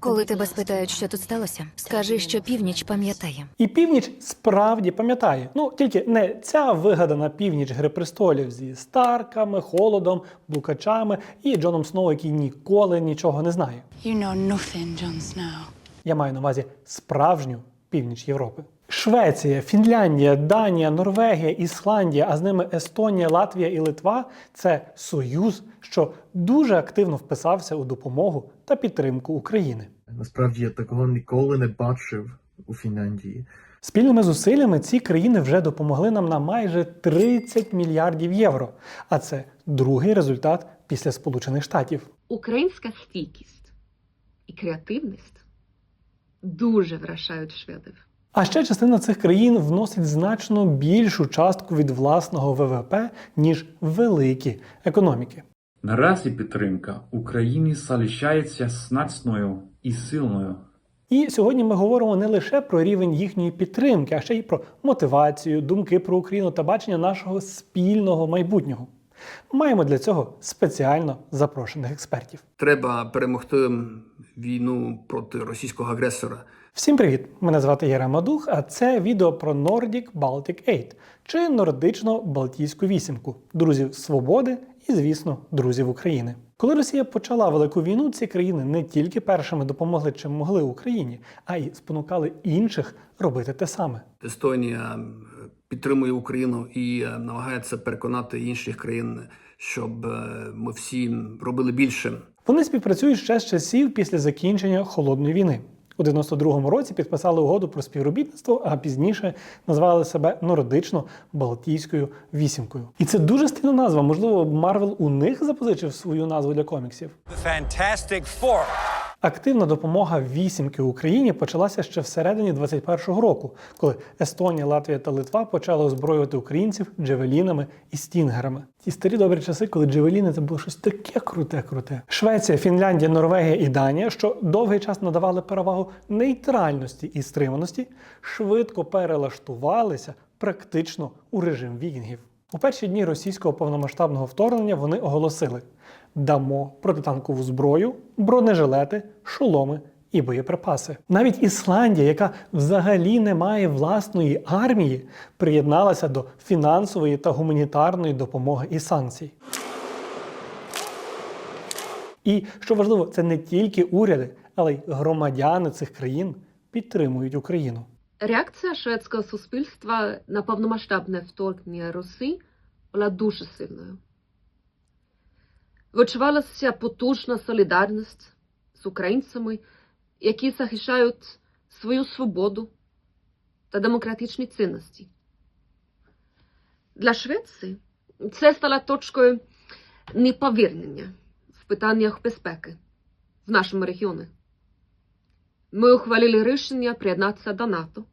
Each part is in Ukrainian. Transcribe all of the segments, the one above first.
Коли тебе спитають, що тут сталося, скажи, що північ пам'ятає. І північ справді пам'ятає. Ну, тільки не ця вигадана північ Гри престолів зі Старками, Холодом, Блукачами і Джоном Сноу, який ніколи нічого не знає. You know nothing, Jon Snow. Я маю на увазі справжню північ Європи. Швеція, Фінляндія, Данія, Норвегія, Ісландія, а з ними Естонія, Латвія і Литва – це союз, що дуже активно вписався у допомогу та підтримку України. Насправді я такого ніколи не бачив у Фінляндії. Спільними зусиллями ці країни вже допомогли нам на майже 30 мільярдів євро. А це другий результат після Сполучених Штатів. Українська стійкість і креативність дуже вражають шведів. А ще частина цих країн вносить значно більшу частку від власного ВВП, ніж великі економіки. Наразі підтримка України залишається значною і сильною. І сьогодні ми говоримо не лише про рівень їхньої підтримки, а ще й про мотивацію, думки про Україну та бачення нашого спільного майбутнього. Маємо для цього спеціально запрошених експертів. Треба перемогти війну проти російського агресора. Всім привіт! Мене звати Єрема Дух, а це відео про Nordic Baltic 8, чи Нордично-Балтійську вісімку, друзів свободи і, звісно, друзів України. Коли Росія почала Велику війну, ці країни не тільки першими допомогли чим могли Україні, а й спонукали інших робити те саме. Естонія підтримує Україну і намагається переконати інших країн, щоб ми всі робили більше. Вони співпрацюють ще з часів після закінчення Холодної війни. У 92-му році підписали угоду про співробітництво, а пізніше назвали себе Нордично-Балтійською вісімкою. І це дуже стильна назва. Можливо, Марвел у них запозичив свою назву для коміксів. Fantastic Four. Активна допомога вісімки Україні почалася ще всередині 21-го року, коли Естонія, Латвія та Литва почали озброювати українців джевелінами і стінгерами. Ті старі добрі часи, коли джевеліни – це було щось таке круте. Швеція, Фінляндія, Норвегія і Данія, що довгий час надавали перевагу нейтральності і стриманості, швидко перелаштувалися практично у режим вікінгів. У перші дні російського повномасштабного вторгнення вони оголосили: дамо протитанкову зброю, бронежилети, шоломи і боєприпаси. Навіть Ісландія, яка взагалі не має власної армії, приєдналася до фінансової та гуманітарної допомоги і санкцій. І, що важливо, це не тільки уряди, але й громадяни цих країн підтримують Україну. Реакція шведського суспільства на повномасштабне вторгнення Росії була дуже сильною. Відчувалася потужна солідарність з українцями, які захищають свою свободу та демократичні цінності. Для Швеції це стало точкою неповернення в питаннях безпеки в нашому регіоні. Ми ухвалили рішення приєднатися до НАТО,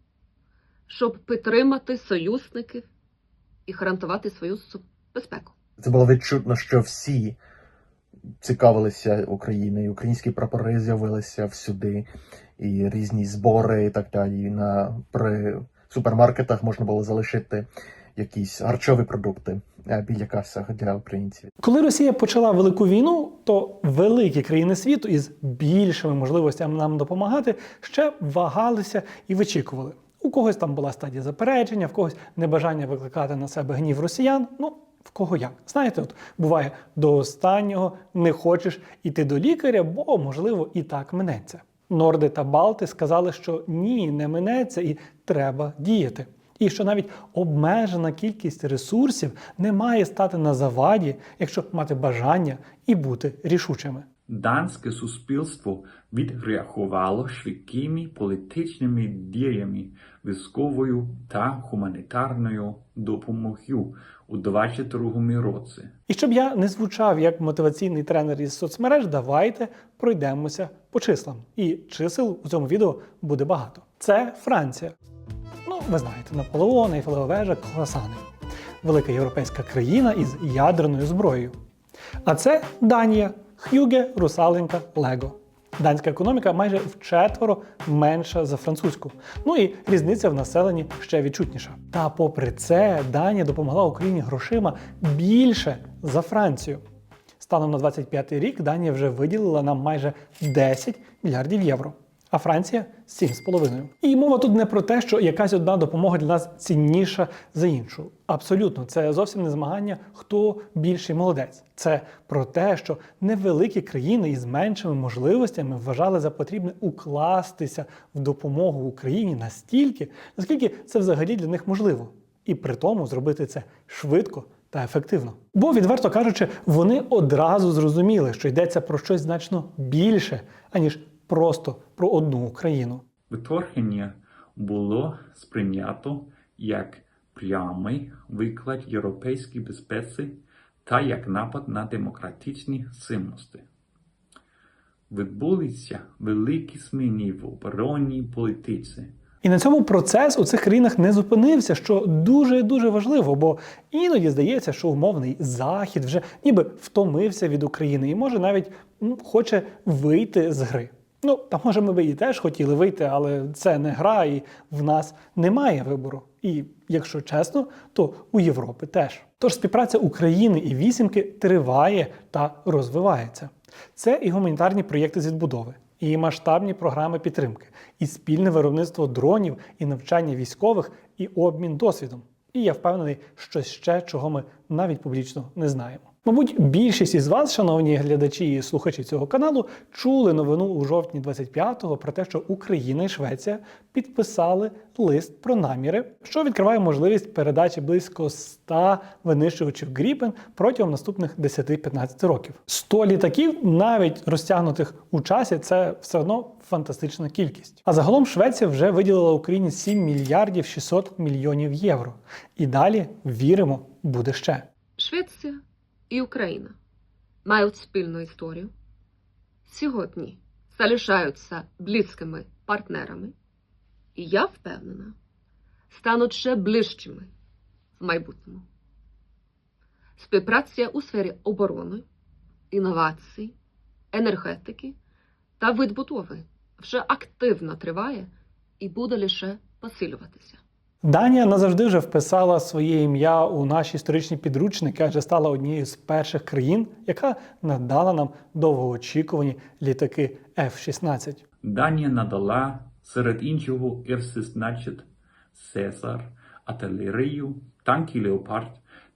щоб підтримати союзників і гарантувати свою безпеку. Це було відчутно, що всі цікавилися Україною, українські прапори з'явилися всюди, і різні збори і так далі. При супермаркетах можна було залишити якісь харчові продукти біля касах для українців. Коли Росія почала Велику війну, то великі країни світу із більшими можливостями нам допомагати ще вагалися і вичікували. У когось там була стадія заперечення, в когось небажання викликати на себе гнів росіян. В кого як. Знаєте, от буває, до останнього не хочеш іти до лікаря, бо, можливо, і так минеться. Норди та Балти сказали, що ні, не минеться і треба діяти. І що навіть обмежена кількість ресурсів не має стати на заваді, якщо мати бажання і бути рішучими. Данське суспільство відреагувало швидкими політичними діями, військовою та гуманітарною допомогою у 2022 році. І щоб я не звучав як мотиваційний тренер із соцмереж, давайте пройдемося по числам. І чисел у цьому відео буде багато. Це Франція. Ви знаєте, Наполеон, Ейфелева вежа, круасани. Велика європейська країна із ядерною зброєю. А це Данія. Х'юге, русаленька, Лего. Данська економіка майже вчетверо менша за французьку. І різниця в населенні ще відчутніша. Та попри це, Данія допомогла Україні грошима більше за Францію. Станом на 25 рік Данія вже виділила нам майже 10 мільярдів євро, а Франція – 7,5. І мова тут не про те, що якась одна допомога для нас цінніша за іншу. Абсолютно, це зовсім не змагання, хто більший молодець. Це про те, що невеликі країни із меншими можливостями вважали за потрібне укластися в допомогу Україні настільки, наскільки це взагалі для них можливо. І при тому зробити це швидко та ефективно. Бо, відверто кажучи, вони одразу зрозуміли, що йдеться про щось значно більше, аніж просто про одну Україну. Вторгнення було сприйнято як прямий виклик європейській безпеці та як напад на демократичні цінності. Відбулися великі зміни в оборонній політиці. І на цьому процес у цих країнах не зупинився, що дуже-дуже важливо, бо іноді здається, що умовний Захід вже ніби втомився від України і може навіть хоче вийти з гри. Ну, та може ми би і теж хотіли вийти, але це не гра і в нас немає вибору. І, якщо чесно, то у Європи теж. Тож співпраця України і вісімки триває та розвивається. Це і гуманітарні проєкти з відбудови, і масштабні програми підтримки, і спільне виробництво дронів, і навчання військових, і обмін досвідом. І я впевнений, що ще, чого ми навіть публічно не знаємо. Мабуть, більшість із вас, шановні глядачі і слухачі цього каналу, чули новину у жовтні 25-го про те, що Україна і Швеція підписали лист про наміри, що відкриває можливість передачі близько 100 винищувачів Gripen протягом наступних 10-15 років. 100 літаків, навіть розтягнутих у часі, це все одно фантастична кількість. А загалом Швеція вже виділила Україні 7 мільярдів 600 мільйонів євро. І далі, віримо, буде ще. Швеція і Україна мають спільну історію. Сьогодні залишаються близькими партнерами. І я впевнена, стануть ще ближчими в майбутньому. Співпраця у сфері оборони, інновацій, енергетики та відбудови вже активно триває і буде лише посилюватися. Данія назавжди вже вписала своє ім'я у наші історичні підручники, адже стала однією з перших країн, яка надала нам довгоочікувані літаки F-16. Данія надала, серед іншого, F-16 «Цезар», артилерію, танки «Леопард»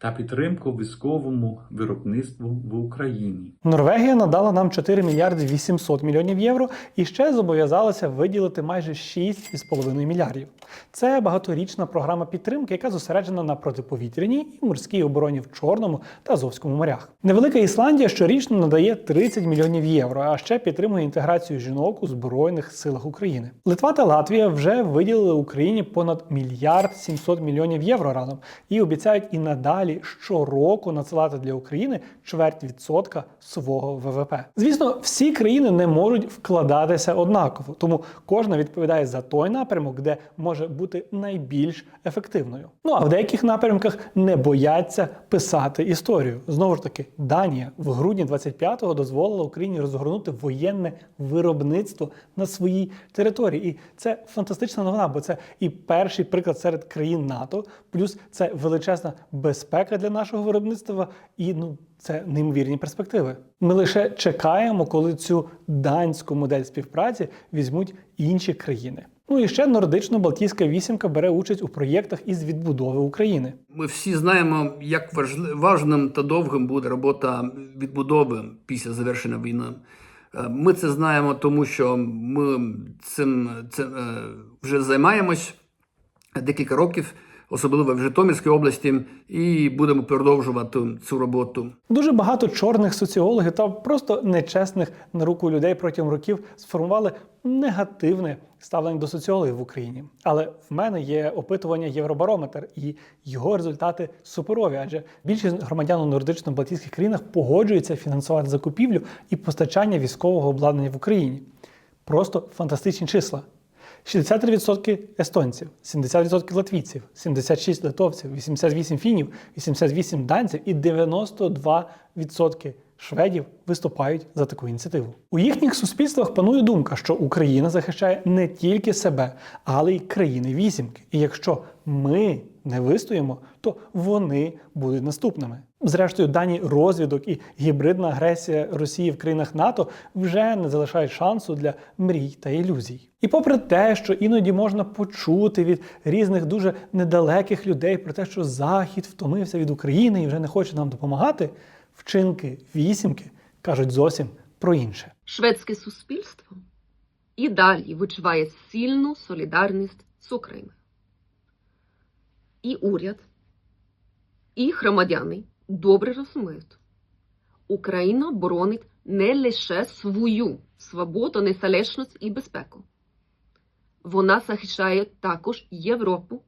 та підтримку військовому виробництву в Україні. Норвегія надала нам 4 мільярди 800 мільйонів євро і ще зобов'язалася виділити майже 6,5 мільярдів. Це багаторічна програма підтримки, яка зосереджена на протиповітряній і морській обороні в Чорному та Азовському морях. Невелика Ісландія щорічно надає 30 мільйонів євро, а ще підтримує інтеграцію жінок у Збройних силах України. Литва та Латвія вже виділили Україні понад 1 мільярд 700 мільйонів євро разом і обіцяють і надалі щороку надсилати для України 0,25% свого ВВП. Звісно, всі країни не можуть вкладатися однаково, тому кожна відповідає за той напрямок, де може бути найбільш ефективною. Ну а в деяких напрямках не бояться писати історію. Знову ж таки, Данія в грудні 25-го дозволила Україні розгорнути воєнне виробництво на своїй території. І це фантастична новина, бо це і перший приклад серед країн НАТО, плюс це величезна безпека для нашого виробництва і, це неймовірні перспективи. Ми лише чекаємо, коли цю данську модель співпраці візьмуть інші країни. Ну і ще Нордично-Балтійська вісімка бере участь у проєктах із відбудови України. Ми всі знаємо, як важливим та довгим буде робота відбудови після завершення війни. Ми це знаємо, тому що ми цим вже займаємось декілька років, особливо в Житомирській області, і будемо продовжувати цю роботу. Дуже багато чорних соціологів та просто нечесних на руку людей протягом років сформували негативне ставлення до соціологів в Україні. Але в мене є опитування Євробарометр, і його результати суперові, адже більшість громадян у нордично-балтійських країнах погоджуються фінансувати закупівлю і постачання військового обладнання в Україні. Просто фантастичні числа. 63% естонців, 70% латвійців, 76% литовців, 88% фінів, 88% данців і 92% шведів виступають за таку ініціативу. У їхніх суспільствах панує думка, що Україна захищає не тільки себе, але й країни вісімки. І якщо ми не вистоїмо, то вони будуть наступними. Зрештою, дані розвідок і гібридна агресія Росії в країнах НАТО вже не залишають шансу для мрій та ілюзій. І попри те, що іноді можна почути від різних дуже недалеких людей про те, що Захід втомився від України і вже не хоче нам допомагати, вчинки вісімки кажуть зовсім про інше. Шведське суспільство і далі відчуває сильну солідарність з Україною. І уряд, і громадяни добре розуміють, Україна боронить не лише свою свободу, незалежність і безпеку. Вона захищає також Європу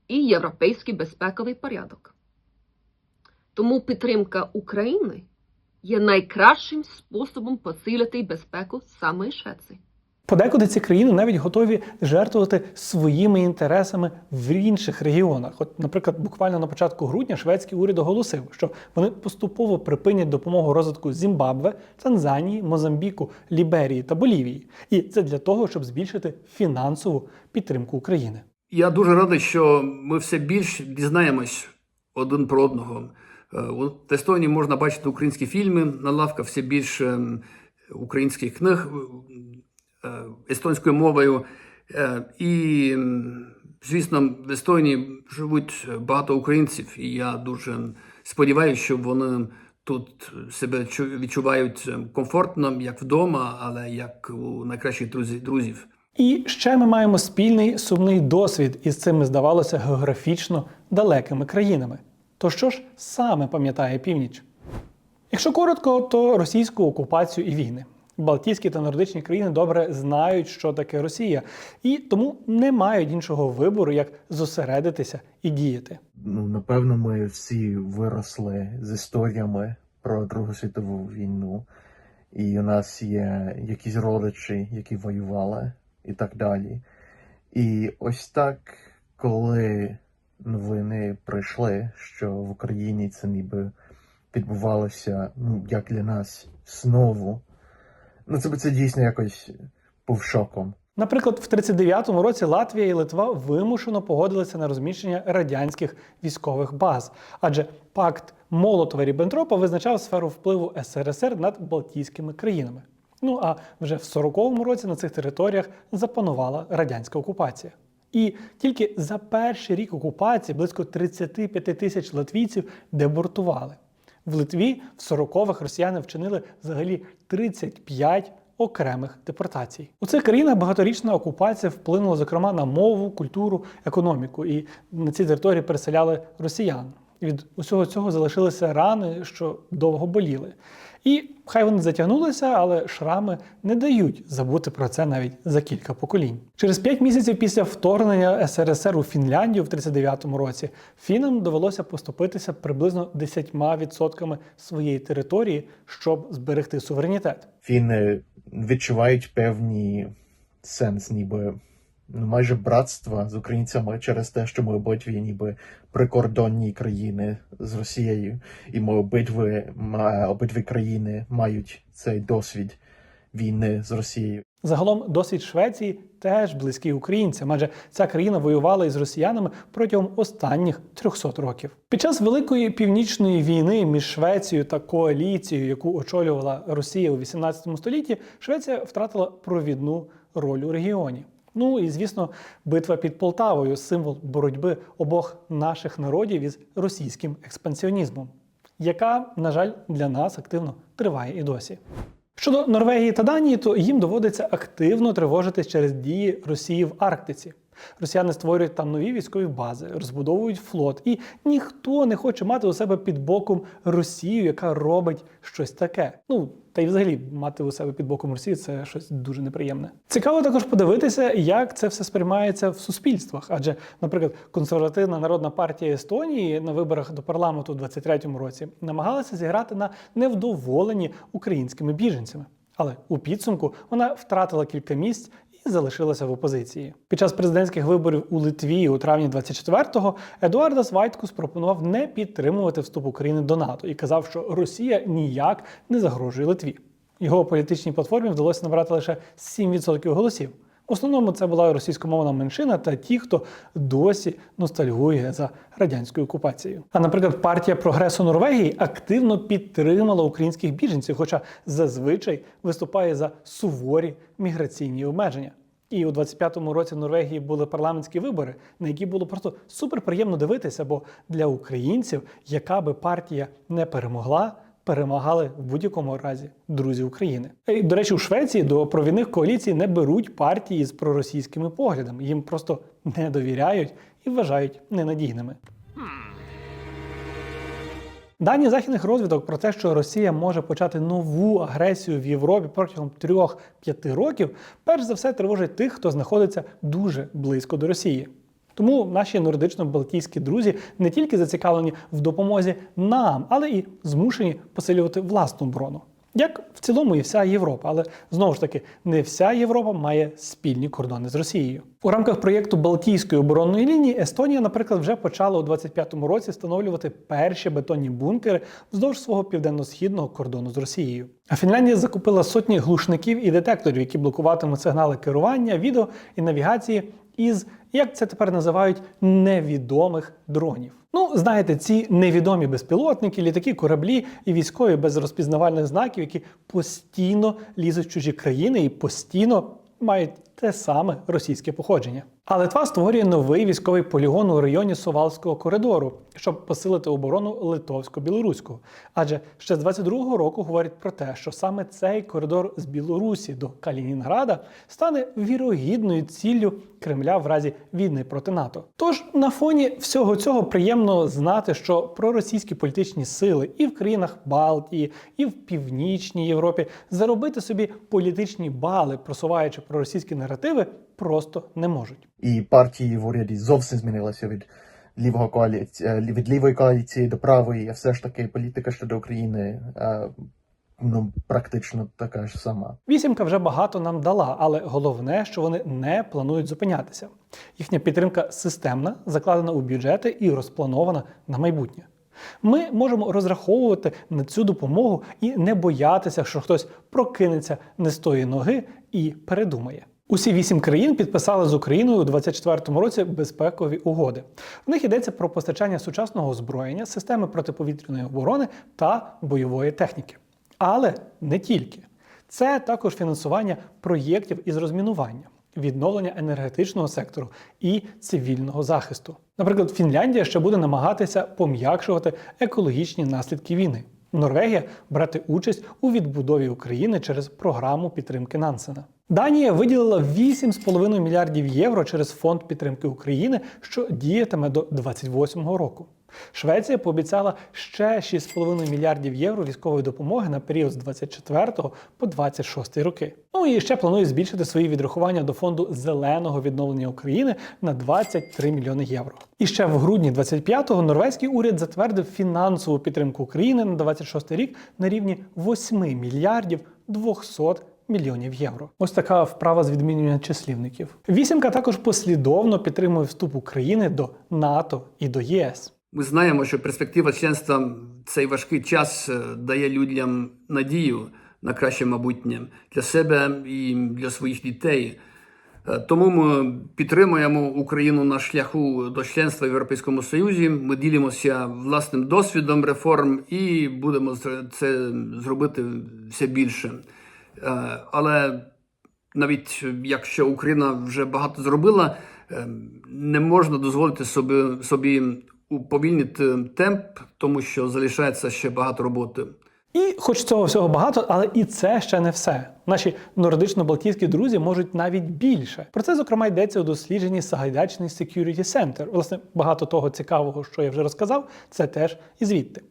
і європейський безпековий порядок. Тому підтримка України є найкращим способом посилити безпеку саме Швеції. Подекуди ці країни навіть готові жертвувати своїми інтересами в інших регіонах. От, наприклад, буквально на початку грудня шведський уряд оголосив, що вони поступово припинять допомогу розвитку Зімбабве, Танзанії, Мозамбіку, Ліберії та Болівії. І це для того, щоб збільшити фінансову підтримку України. Я дуже радий, що ми все більше дізнаємось один про одного. В Естонії можна бачити українські фільми на лавках, все більше українських книг естонською мовою. І, звісно, в Естонії живуть багато українців, і я дуже сподіваюся, що вони тут себе відчувають комфортно, як вдома, але як у найкращих друзів. І ще ми маємо спільний сумний досвід із цими, здавалося, географічно далекими країнами. То що ж саме пам'ятає Північ? Якщо коротко, то російську окупацію і війни. Балтійські та нордичні країни добре знають, що таке Росія, і тому не мають іншого вибору, як зосередитися і діяти. Напевно, ми всі виросли з історіями про Другу світову війну, і у нас є якісь родичі, які воювали, і так далі. І ось так, коли новини прийшли, що в Україні це ніби відбувалося, як для нас, знову, це дійсно якось був шоком. Наприклад, в 1939 році Латвія і Литва вимушено погодилися на розміщення радянських військових баз, адже пакт Молотова-Ріббентропа визначав сферу впливу СРСР над Балтійськими країнами. А вже в 1940 році на цих територіях запанувала радянська окупація. І тільки за перший рік окупації близько 35 тисяч латвійців депортували. В Литві в 40-х росіяни вчинили взагалі 35 окремих депортацій. У цих країнах багаторічна окупація вплинула, зокрема, на мову, культуру, економіку. І на ці території переселяли росіян. І від усього цього залишилися рани, що довго боліли. І хай вони затягнулися, але шрами не дають забути про це навіть за кілька поколінь. Через 5 місяців після вторгнення СРСР у Фінляндію в 1939 році фінам довелося поступитися приблизно 10% своєї території, щоб зберегти суверенітет. Фіни відчувають певний сенс, ніби майже братства з українцями через те, що ми обидві ніби прикордонні країни з Росією, і ми обидві країни мають цей досвід війни з Росією. Загалом досвід Швеції теж близький українцям, адже ця країна воювала із росіянами протягом останніх 300 років. Під час Великої Північної війни між Швецією та коаліцією, яку очолювала Росія у 18 столітті, Швеція втратила провідну роль у регіоні. І, звісно, битва під Полтавою – символ боротьби обох наших народів із російським експансіонізмом, яка, на жаль, для нас активно триває і досі. Щодо Норвегії та Данії, то їм доводиться активно тривожитись через дії Росії в Арктиці. Росіяни створюють там нові військові бази, розбудовують флот, і ніхто не хоче мати у себе під боком Росію, яка робить щось таке. Та й взагалі мати у себе під боком Росію – це щось дуже неприємне. Цікаво також подивитися, як це все сприймається в суспільствах. Адже, наприклад, консервативна народна партія Естонії на виборах до парламенту у 2023 році намагалася зіграти на невдоволенні українськими біженцями. Але у підсумку вона втратила кілька місць і залишилася в опозиції. Під час президентських виборів у Литві у травні 24-го Едуардас Вайткус пропонував не підтримувати вступ України до НАТО і казав, що Росія ніяк не загрожує Литві. Його політичній платформі вдалося набрати лише 7% голосів. В основному це була російськомовна меншина та ті, хто досі ностальгує за радянською окупацією. А, наприклад, партія прогресу Норвегії активно підтримала українських біженців, хоча зазвичай виступає за суворі міграційні обмеження. І у 25-му році в Норвегії були парламентські вибори, на які було просто суперприємно дивитися, бо для українців, яка би партія не перемогла, перемагали в будь-якому разі друзі України. І, до речі, у Швеції до провідних коаліцій не беруть партії з проросійськими поглядами. Їм просто не довіряють і вважають ненадійними. Дані західних розвідок про те, що Росія може почати нову агресію в Європі протягом 3-5 років, перш за все тривожить тих, хто знаходиться дуже близько до Росії. Тому наші нордично-балтійські друзі не тільки зацікавлені в допомозі нам, але і змушені посилювати власну оборону. Як в цілому і вся Європа, але знову ж таки, не вся Європа має спільні кордони з Росією. У рамках проєкту Балтійської оборонної лінії Естонія, наприклад, вже почала у 25-му році встановлювати перші бетонні бункери вздовж свого південно-східного кордону з Росією. А Фінляндія закупила сотні глушників і детекторів, які блокуватимуть сигнали керування, відео і навігації із, як це тепер називають, невідомих дронів. Ну, знаєте, ці невідомі безпілотники, літаки, кораблі і військові без розпізнавальних знаків, які постійно лізуть в чужі країни і постійно мають те саме російське походження. А Литва створює новий військовий полігон у районі Сувалського коридору, щоб посилити оборону литовсько-білоруського. Адже ще з 22-го року говорять про те, що саме цей коридор з Білорусі до Калінінграда стане вірогідною ціллю Кремля в разі війни проти НАТО. Тож на фоні всього цього приємно знати, що проросійські політичні сили і в країнах Балтії, і в Північній Європі заробити собі політичні бали, просуваючи проросійські наративи, просто не можуть. І партії в уряді зовсім змінилися від лівої коаліції до правої, а все ж таки політика щодо України практично така ж сама. Вісімка вже багато нам дала, але головне, що вони не планують зупинятися. Їхня підтримка системна, закладена у бюджети і розпланована на майбутнє. Ми можемо розраховувати на цю допомогу і не боятися, що хтось прокинеться не з тої ноги і передумає. Усі 8 країн підписали з Україною у 2024 році безпекові угоди. В них йдеться про постачання сучасного озброєння, системи протиповітряної оборони та бойової техніки. Але не тільки. Це також фінансування проєктів із розмінування, відновлення енергетичного сектору і цивільного захисту. Наприклад, Фінляндія ще буде намагатися пом'якшувати екологічні наслідки війни. Норвегія брати участь у відбудові України через програму підтримки Нансена. Данія виділила 8,5 мільярдів євро через фонд підтримки України, що діятиме до 2028 року. Швеція пообіцяла ще 6,5 мільярдів євро військової допомоги на період з 24 по 26 роки. Ну і ще планує збільшити свої відрахування до фонду зеленого відновлення України на 23 мільйони євро. І ще в грудні 25-го норвезький уряд затвердив фінансову підтримку України на 26 рік на рівні 8 мільярдів 200 мільйонів євро. Ось така вправа з відмінювання числівників. Вісімка також послідовно підтримує вступ України до НАТО і до ЄС. Ми знаємо, що перспектива членства в цей важкий час дає людям надію на краще майбутнє для себе і для своїх дітей. Тому ми підтримуємо Україну на шляху до членства в Європейському Союзі. Ми ділимося власним досвідом реформ і будемо це зробити все більше. Але навіть якщо Україна вже багато зробила, не можна дозволити собі уповільнити темп, тому що залишається ще багато роботи. І хоч цього всього багато, але і це ще не все. Наші нордично-балтійські друзі можуть навіть більше. Про це, зокрема, йдеться у дослідженні Сагайдачний Security Center. Власне, багато того цікавого, що я вже розказав, це теж і звідти.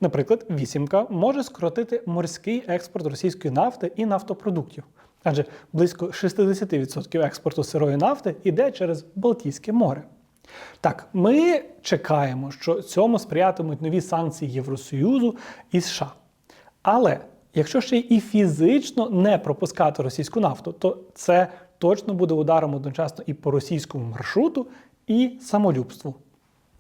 Наприклад, вісімка може скоротити морський експорт російської нафти і нафтопродуктів. Адже близько 60% експорту сирої нафти йде через Балтійське море. Так, ми чекаємо, що цьому сприятимуть нові санкції Євросоюзу і США. Але якщо ще і фізично не пропускати російську нафту, то це точно буде ударом одночасно і по російському маршруту, і самолюбству.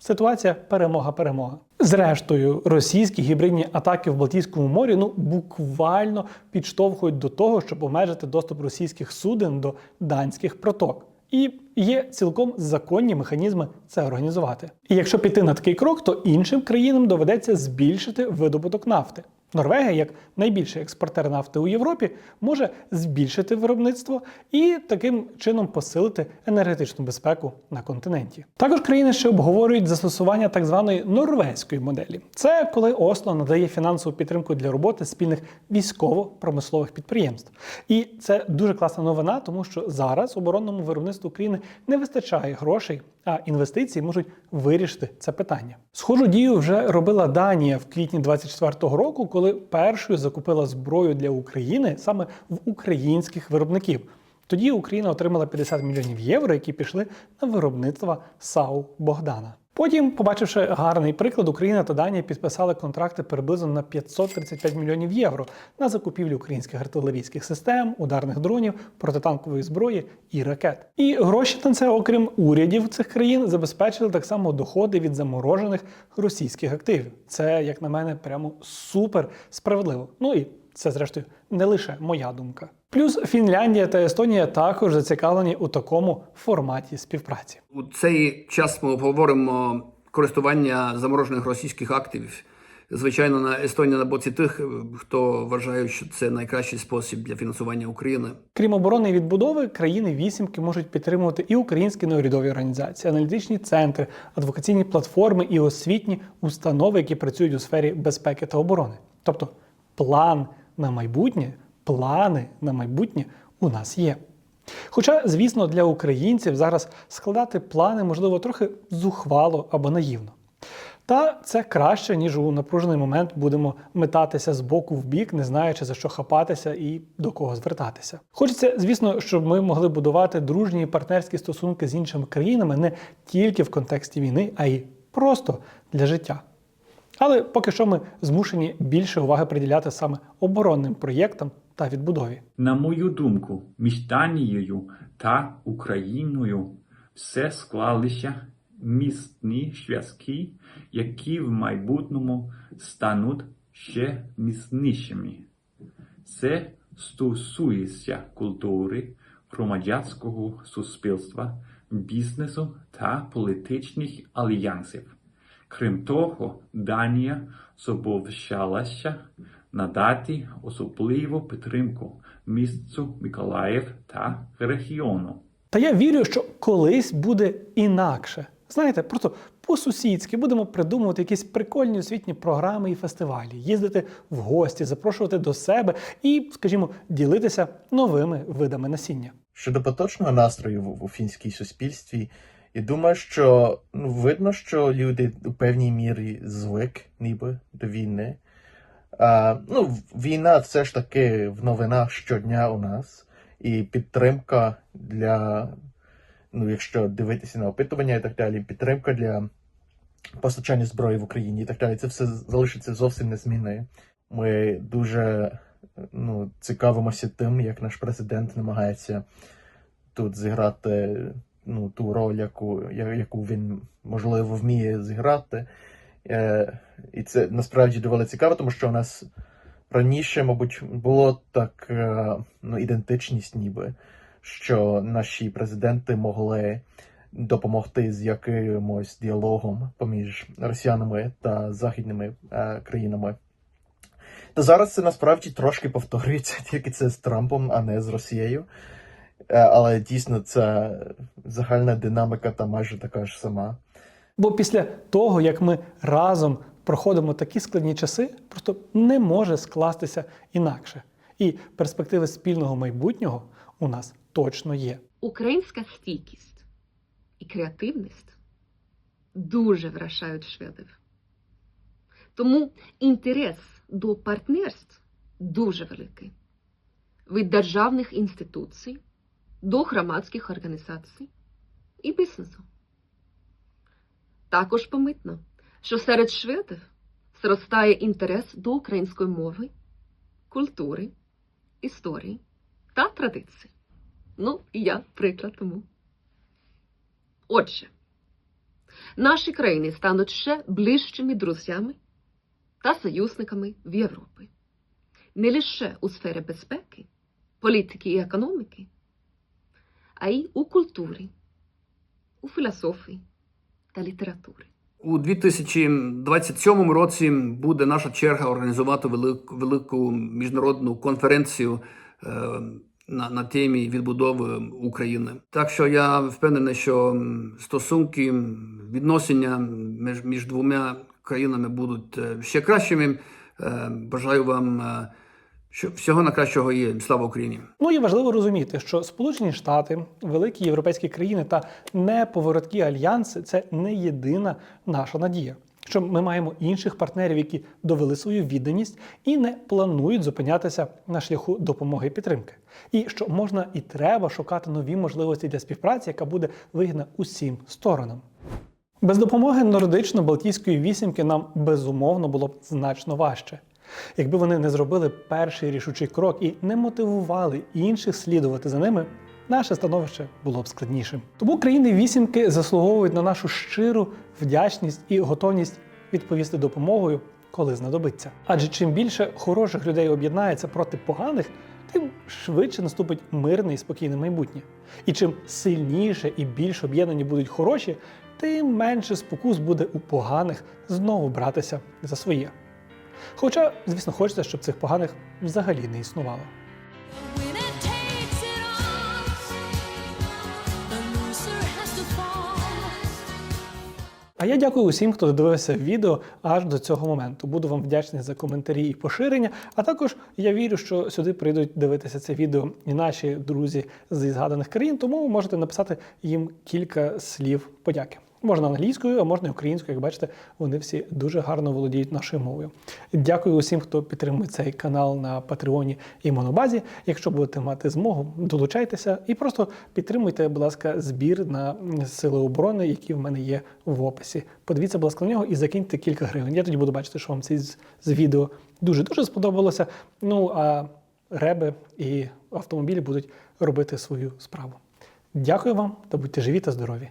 Ситуація перемога-перемога. Зрештою, російські гібридні атаки в Балтійському морі буквально підштовхують до того, щоб обмежити доступ російських суден до данських проток. І є цілком законні механізми це організувати. І якщо піти на такий крок, то іншим країнам доведеться збільшити видобуток нафти. Норвегія, як найбільший експортер нафти у Європі, може збільшити виробництво і таким чином посилити енергетичну безпеку на континенті. Також країни ще обговорюють застосування так званої норвезької моделі. Це коли Осло надає фінансову підтримку для роботи спільних військово-промислових підприємств. І це дуже класна новина, тому що зараз оборонному виробництву України не вистачає грошей, а інвестиції можуть вирішити це питання. Схожу дію вже робила Данія в квітні 2024 року, коли першою закупила зброю для України саме в українських виробників. Тоді Україна отримала 50 мільйонів євро, які пішли на виробництво САУ «Богдана». Потім, побачивши гарний приклад, Україна та Данія підписали контракти приблизно на 535 мільйонів євро на закупівлю українських артилерійських систем, ударних дронів, протитанкової зброї і ракет. І гроші на це, окрім урядів цих країн, забезпечили так само доходи від заморожених російських активів. Це, як на мене, прямо супер справедливо. І це, зрештою, не лише моя думка. Плюс Фінляндія та Естонія також зацікавлені у такому форматі співпраці. У цей час ми обговоримо користування заморожених російських активів. Звичайно, на Естонія на боці тих, хто вважає, що це найкращий спосіб для фінансування України. Крім оборони і відбудови, країни вісімки можуть підтримувати і українські неурядові організації, аналітичні центри, адвокаційні платформи і освітні установи, які працюють у сфері безпеки та оборони. Тобто плани на майбутнє у нас є. Хоча, звісно, для українців зараз складати плани, можливо, трохи зухвало або наївно. Та це краще, ніж у напружений момент будемо метатися з боку в бік, не знаючи, за що хапатися і до кого звертатися. Хочеться, звісно, щоб ми могли будувати дружні і партнерські стосунки з іншими країнами не тільки в контексті війни, а й просто для життя. Але поки що ми змушені більше уваги приділяти саме оборонним проєктам та відбудові. На мою думку, між Данією та Україною все склалися міцні зв'язки, які в майбутньому стануть ще міцнішими. Це стосується культури, громадянського суспільства, бізнесу та політичних альянсів. Крім того, Данія зобов'язалася надати особливу підтримку місту Миколаїв та регіону. Та я вірю, що колись буде інакше. Знаєте, просто по-сусідськи будемо придумувати якісь прикольні освітні програми і фестивалі, їздити в гості, запрошувати до себе і, скажімо, ділитися новими видами насіння. Щодо поточного настрою в фінській суспільстві, я думаю, що видно, що люди у певній мірі звик ніби до війни. Війна все ж таки в новинах щодня у нас. І підтримка для, якщо дивитися на опитування і так далі, підтримка для постачання зброї в Україні і так далі, це все залишиться зовсім незмінною. Ми дуже цікавимося тим, як наш президент намагається тут зіграти ту роль, яку він, можливо, вміє зіграти. І це насправді доволі цікаво, тому що у нас раніше, мабуть, було так ідентичність ніби, що наші президенти могли допомогти з якимось діалогом поміж росіянами та західними країнами. Та зараз це насправді трошки повторюється, тільки це з Трампом, а не з Росією. Але дійсно це загальна динаміка та майже така ж сама. Бо після того, як ми разом проходимо такі складні часи, просто не може скластися інакше. І перспективи спільного майбутнього у нас точно є. Українська стійкість і креативність дуже вражають шведів. Тому інтерес до партнерств дуже великий. Від державних інституцій до громадських організацій і бізнесу. Також помітно, що серед шведів зростає інтерес до української мови, культури, історії та традицій. І я приклад тому. Отже, наші країни стануть ще ближчими друзями та союзниками в Європі. Не лише у сфері безпеки, політики і економіки, а й у культурі, у філософії та літературі. У 2027 році буде наша черга організувати велику міжнародну конференцію на темі відбудови України. Так що я впевнений, що стосунки, відносини між двома країнами будуть ще кращими. Бажаю вам всього найкращого і слава Україні! Ну і важливо розуміти, що Сполучені Штати, великі європейські країни та неповороткі альянси – це не єдина наша надія. Що ми маємо інших партнерів, які довели свою відданість і не планують зупинятися на шляху допомоги і підтримки. І що можна і треба шукати нові можливості для співпраці, яка буде вигідна усім сторонам. Без допомоги Нордично-Балтійської вісімки нам, безумовно, було б значно важче. Якби вони не зробили перший рішучий крок і не мотивували інших слідувати за ними, наше становище було б складнішим. Тому країни вісімки заслуговують на нашу щиру вдячність і готовність відповісти допомогою, коли знадобиться. Адже чим більше хороших людей об'єднається проти поганих, тим швидше наступить мирне і спокійне майбутнє. І чим сильніше і більш об'єднані будуть хороші, тим менше спокус буде у поганих знову братися за своє. Хоча, звісно, хочеться, щоб цих поганих взагалі не існувало. А я дякую усім, хто додивився відео аж до цього моменту. Буду вам вдячний за коментарі і поширення, а також я вірю, що сюди прийдуть дивитися це відео і наші друзі зі згаданих країн, тому можете написати їм кілька слів подяки. Можна англійською, а можна і українською. Як бачите, вони всі дуже гарно володіють нашою мовою. Дякую усім, хто підтримує цей канал на Патреоні і Монобазі. Якщо будете мати змогу, долучайтеся і просто підтримуйте, будь ласка, збір на Сили оборони, які в мене є в описі. Подивіться, будь ласка, на нього і закиньте кілька гривень. Я тоді буду бачити, що вам це з відео дуже-дуже сподобалося. Ну, а реби і автомобілі будуть робити свою справу. Дякую вам та будьте живі та здорові.